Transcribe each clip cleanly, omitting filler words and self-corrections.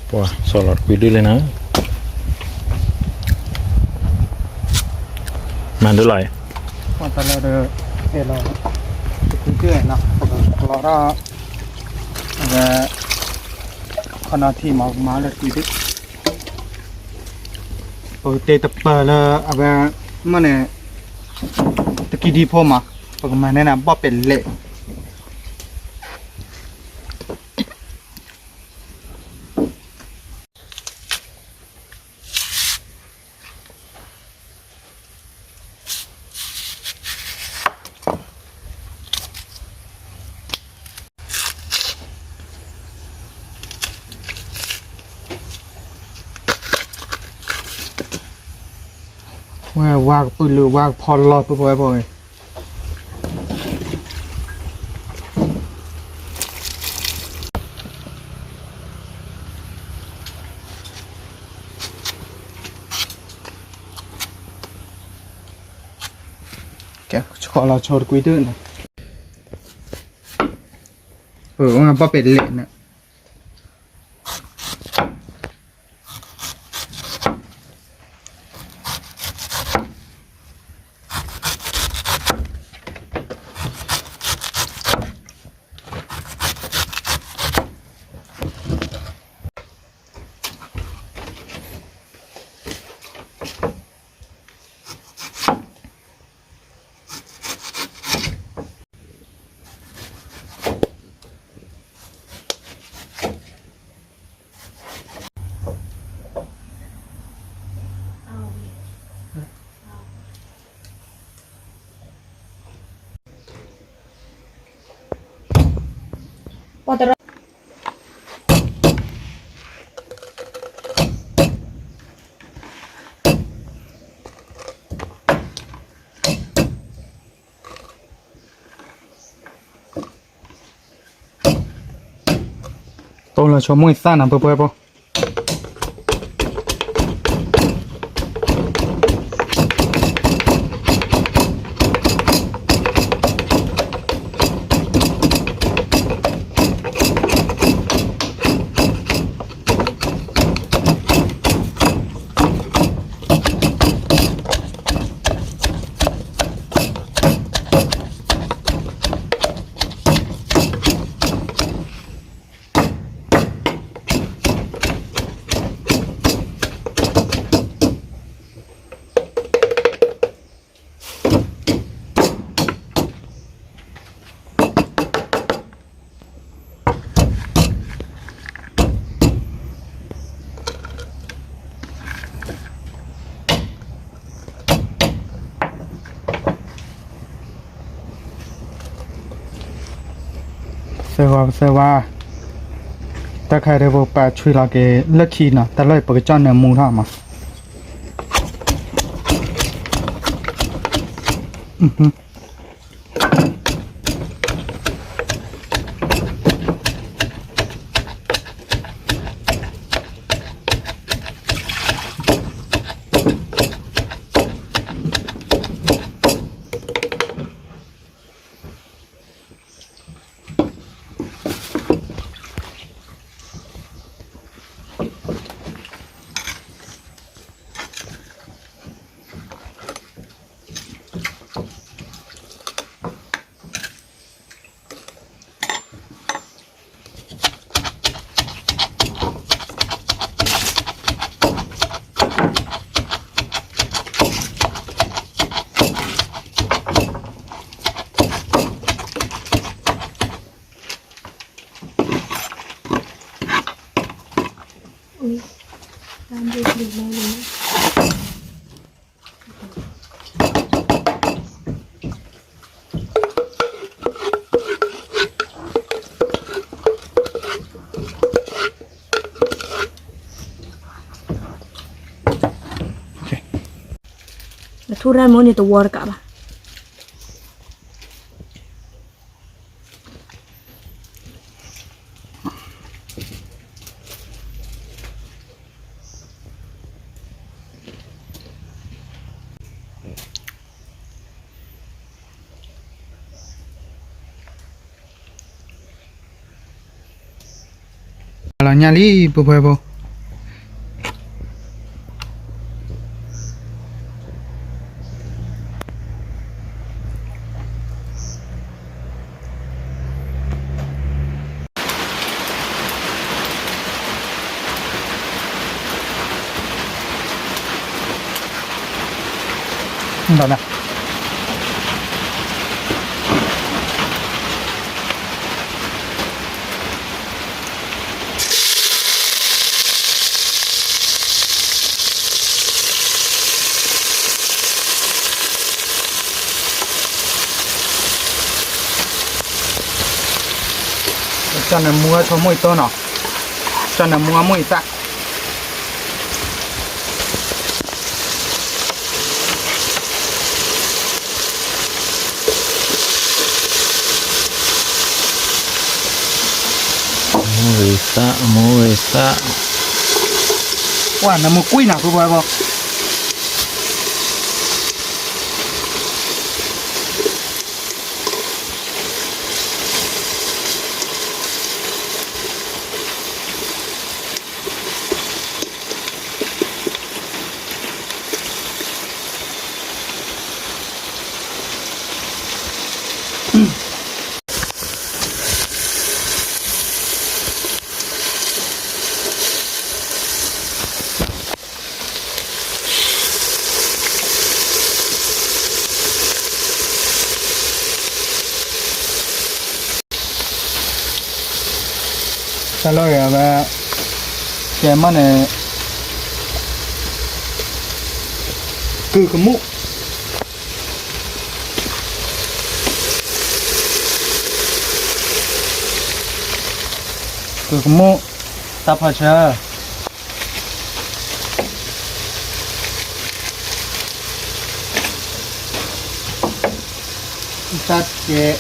Wah, solar videoเลยนะมันดูไหลว่าแต่เราเดี๋ยวเราคุยเรื่องนะเราขณะที่มาเลยคุยดิโอ้เตะตะเปล่ามันเนี่ยตะกี้ดีพอมาปกมาแนะนำว่าเป็นเละว่าปืนหรือว่าพอลอยไปบ่อยแกขอเราโชว์คุยด้วยนะว่าเป็นเละนะตัวเราชมมุ่งสั้นนะเพื่อนป่ะเซว่าถ้าใครได้บอกไปช่วยเราเกเลิกขี้นะแต่เลยเปิดจ้อนเนี่ยมูท่ามาตามดูดีแล้วนะทุเรศมันนี่ตัววอร์กับ là nhà lý bố bố bố đó nè cho nên mua cho mỗi to nó cho nên mua mỗi tạ Mua sa wow nó mua quỷ nào cứ vậy không trả lời và cái mà này cứ cái mũ cứ cái mũ tập hả chưa tắt cái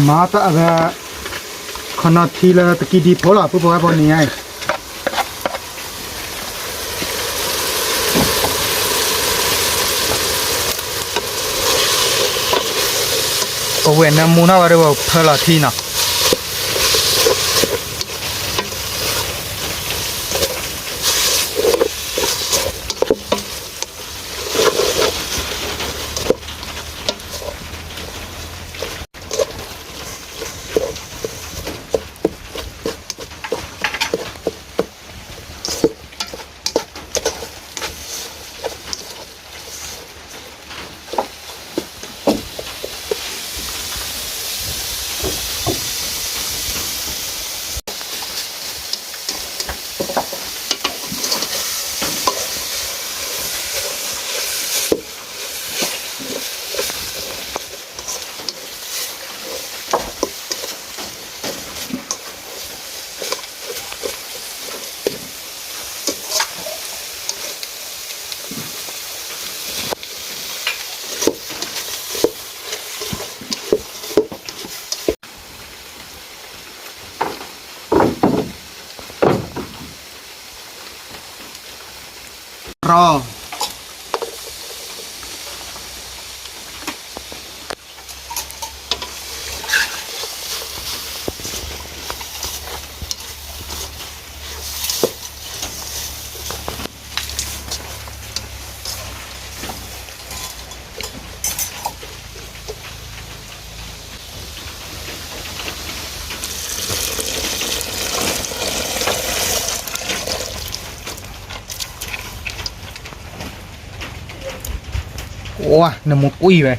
mà ta về khăn thì là tự đi phố là bố bố này ai ở bên nam mua nào vào phơi là thì nào rò wow là một quỷ vậy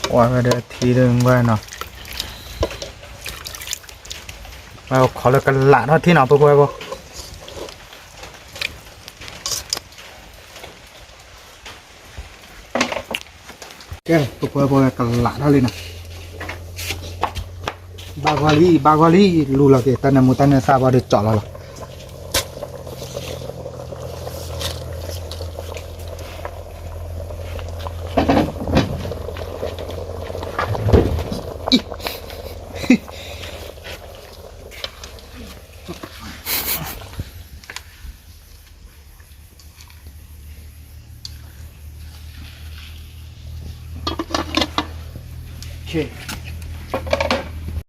wow bây giờ thì đừng quay nào vào khó là cái lạ nó thế nào tôi quay vô cái tôi quay vô cái lạ nó lên nào ba goli lù là cái tên là một tên là sao vào được chọn là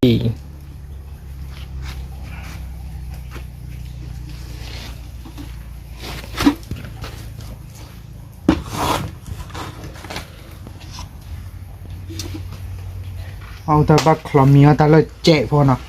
อีเอาแต่บักคลอมีเอาแต่ละเจ๊พอเนาะ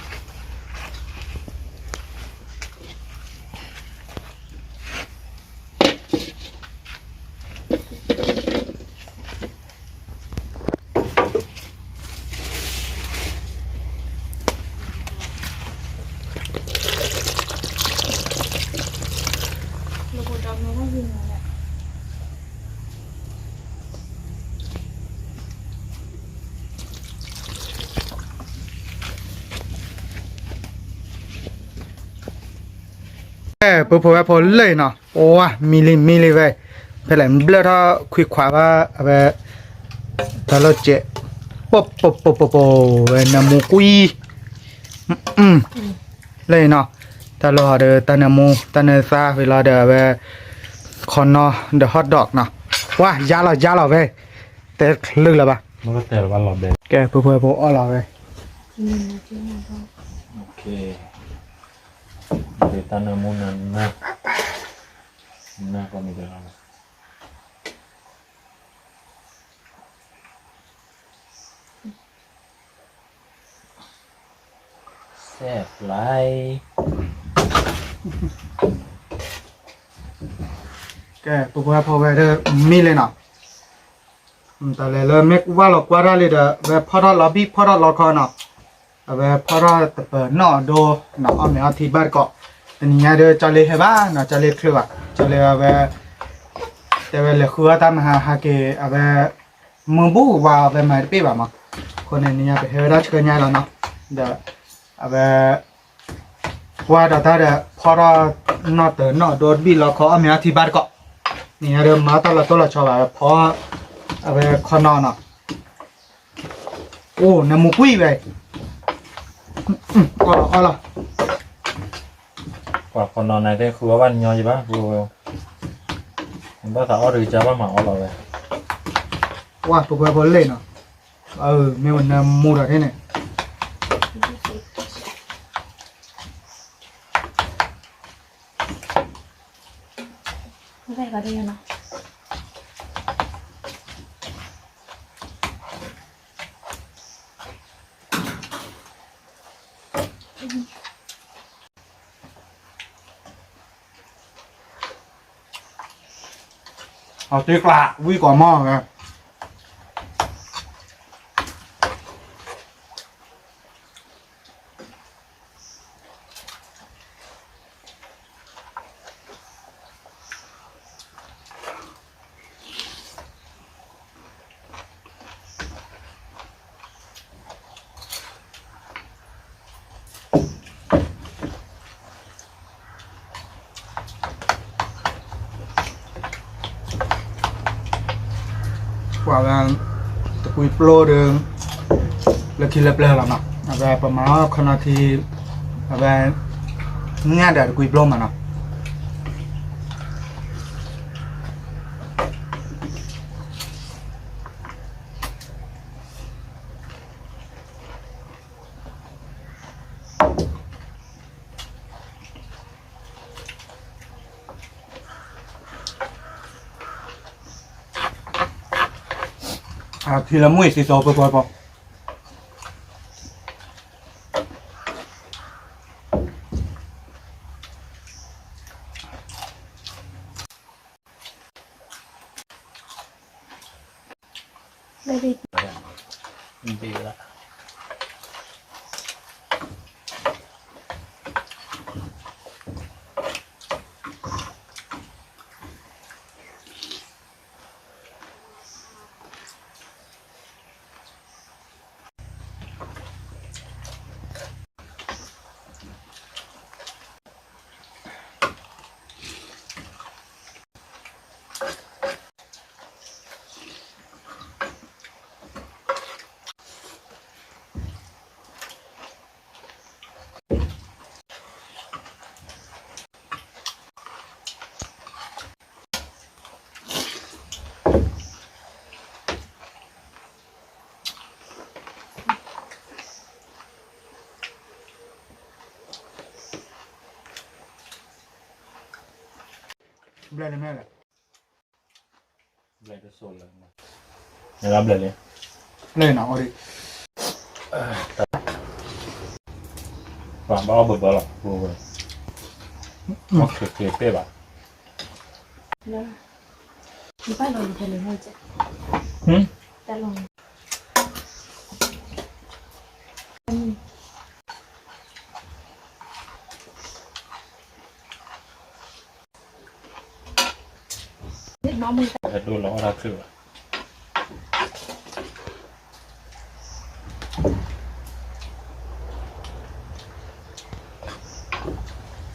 พอพอเลยเนาะโอ้อะมีเลยเว้ยเพื่อนเบลอถ้าคุยขวาว่าแบบแต่ละเจ๊ปอเว้ยน้ำมูกุยเลยเนาะแต่ละเดอตานามูตานาซาเวลาเดอแบบคอนเนาะเดอฮอทดอกเนาะว้ายาเราเว้ยแต่ลึกแล้วปะ มันก็แต่ว่าหลอดแดง แกพออ้อเราเว้ย โอเคเดี๋ยวตานามูนันหน้าก็มีเดียวแซ่บไร แกพอเว้ยเดอมีเลยเนาะแต่เลยไม่ว่าหรอกว่าได้เลยเดอแบบพอเราล็อบบี้พอเราคอเนาะแบบพอเราแต่เปิดเนาะโดเนาะเอาเนื้อที่บ้านก็อันนี้เดอจะเลยให้บ้านเนาะจะเลยคือว่าจะเลยแบบแต่ว่าเลยคือตามหาเกแบบมึงบูว่าแบบไม่ได้ป่ะมั้งคนนี้ไปเฮรัชกันยังแล้วเนาะเดอแบบว่าแต่เดอพอเราเนาะเตอเนาะโดนบี้เราเขาเอาเนื้อที่บ้านก็นี่เดอมาตลอดชอบแบบพอคอนอนอ่ะโอ้น้ำมูกุยเว้ยเอาละ กว่าคนนอนในได้คือว่าวันยอใช่ปะกูผมว่าถ้าเอาหรือจะว่าหมาเอาเราเลย ว่าตัวพอเล่นเนาะไม่วันน้ำมูดอะไรเนี่ย ไม่ได้ก็ได้เนาะ เอาตีกละวิ่งก่อนหม้อไงว่าแบบตะกุยโปรเดิมแล้วคิดเล็บๆแล้วเนาะแบบประมาณขนาดที่แบบง่ายเดี๋ยวตะกุยโปรมาเนาะทีละมุ้ยสิโซพอได้ดี ดีละ เบลเลยแม่เลย เลยจะโซนเลยนะครับเลยเนี่ย เลยหนาวดิ ความบ้าเบิดบ้าหรอกกูเลยโอเคเป๊ะป่ะ แล้วมีป้ายลงเทเลโมจ้ะ หืม แต่ลงนี่น้องมือ แต่ดูแล้วรักคือ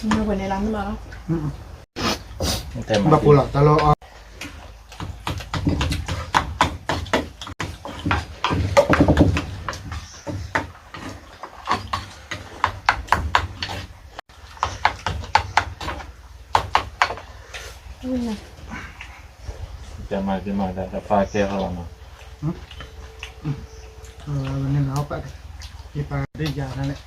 มือคนในร้านนี่มาแล้ว แต่มา บักกูหลับตลอด อุ้ยนะ แต่มาแต่ฟ้าแก้เขาแล้วเนาะ วันนี้หนาวไปที่ไปได้ยานั่นแหละ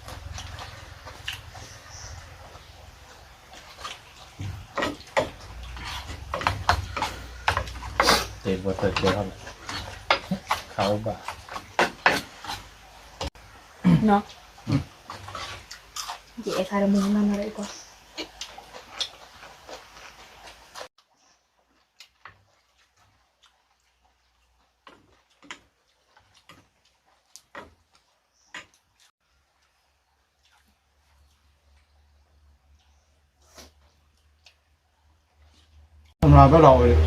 เตะบอลเตะเจ้าเขาบ้า เนาะเดี๋ยวไอ้คารามูมันอะไรกว่า ผมรอไปรอเลย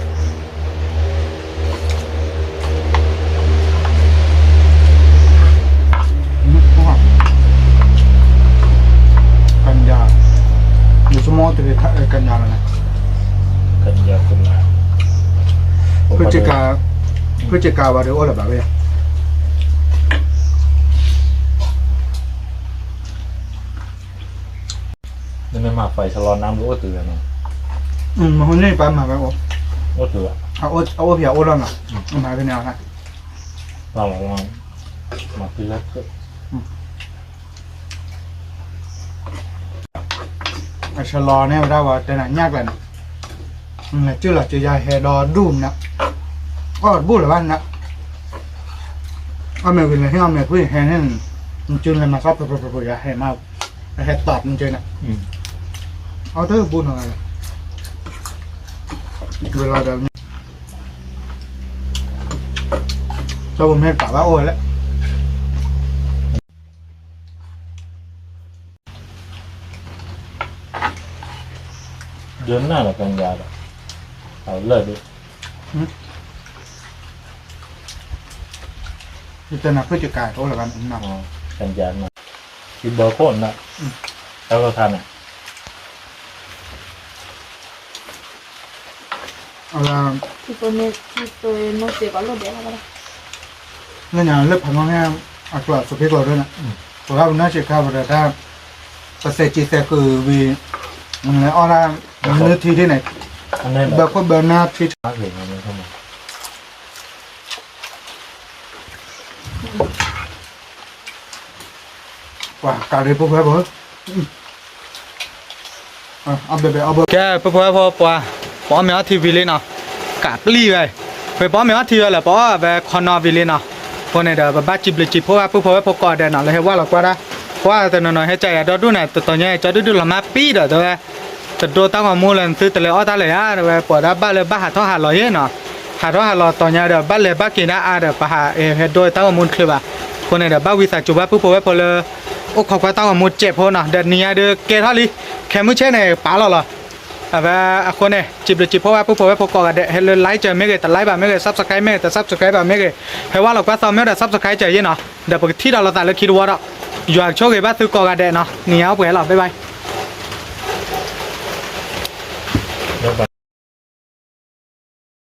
กันยาอยู่ชั่วโมงถึงกันยาแล้วนะ กันยาคุณลา พฤศจิกาวาเดโอหรือเปล่าเว้ย นี่ไม่มาไฟชะลอน้ำรู้ว่าตื่นเนาะ มาคนนี้ไปมาไปโอ้ ว่าตื่น เอาเพียโอ้แล้วนะมาเป็นแนวนะ เราลองมาที่แรกก็ ชะลอเนี่ยได้ว่าแต่ไหนยากเลยนะชื่อหลักจะยาเฮดอดูมนะก็บูดหรือบ้านนะเอาเมวินเลยที่เอาเมพูดแฮนั่นจึงเลยมาซับไปยาเฮมาเฮตอบจริงๆนะเอาเถอะบูดหน่อยเวลาเดิมเจ้าผมเห็นกะว่าโอ้ยแล้ว เดือนหน้าเรากันยาเอาเลิกดิ คือแต่นักเพื่อจะกายโอ้หรือบ้านผมนะ กันยามากินเบอร์โคนนะแล้วก็ทานอ่ะ เอาละ ที่ตัวโน้ตเสียก็ลดเดี๋ยวก็ได้ เรื่องอย่างเลือกผังงานอักษรสุพิโกด้วยนะผมว่าน่าจะเข้าไปได้ถ้าประเสริฐจีเซคือวีอะไรอ้อละเนื้อที่ที่ไหน อันนี้ แบบก็เบอร์หน้าที่ มากเลยอันนี้เข้ามา ว่าการเรียนพวกเพื่อนผมเอาเบเอาเบอร์แกพวกเพื่อนพอปะปอเมียทีวีเลยเนาะกาดลี่ไปไปปอเมียทีวีแหละปอแบบคอนอวีเลยเนาะพวกนี้เดี๋ยวบ้าจิบเลยจิบเพราะว่าพวกเพื่อนพวกกอดเด่นเนาะเลยว่าเราก็ได้เพราะว่าแต่หน่อยให้ใจเราดูหน่อยตัวนี้จะดูละมาปีเด้อตัวจะดูตั้งว่ามูลซื้อแต่เลยอ้อตาเลยอ่ะเดี๋ยวปวดบ้าเลยบ้าหาท่อหาลอยเนาะหาท่อหาลอยตอนนี้เดี๋ยวบ้าเลยบ้ากินนะเดี๋ยวไปหาเฮ็ดโดยตั้งว่ามูลคือแบบคนนี้เดี๋ยวบ้าวิสาจุบ้าพวกเพื่อนพอเลยโอ้เขาก็ตั้งว่ามูลเจ็บพอเนาะเดี๋ยวนี้เดี๋ยวเกท่าลีแค่มือเช่นเนี่ยป๋าเราเหรอคนเนี่ยจิบเลยจิบเพราะว่าพวกเพื่อนพวกกอดเดี๋ยวให้เลยไลค์เจอไม่เกิดแต่ไลค์แบบไม่เกิดซับสไครต์ไม่เกิดแต่ซับสไครต์แบบไม่เกิดให้ว่าเราก็ซ้อมไม่ได้ซับสไครต์เจอยี่เนาะเดี๋ยวปกติเราแต่เราคิดว่าเราอยากโชคดีบ้าซื้อกอดเด่นเนาะเหนียวเปล่าบ๊ายบาย เดี๋ยวไป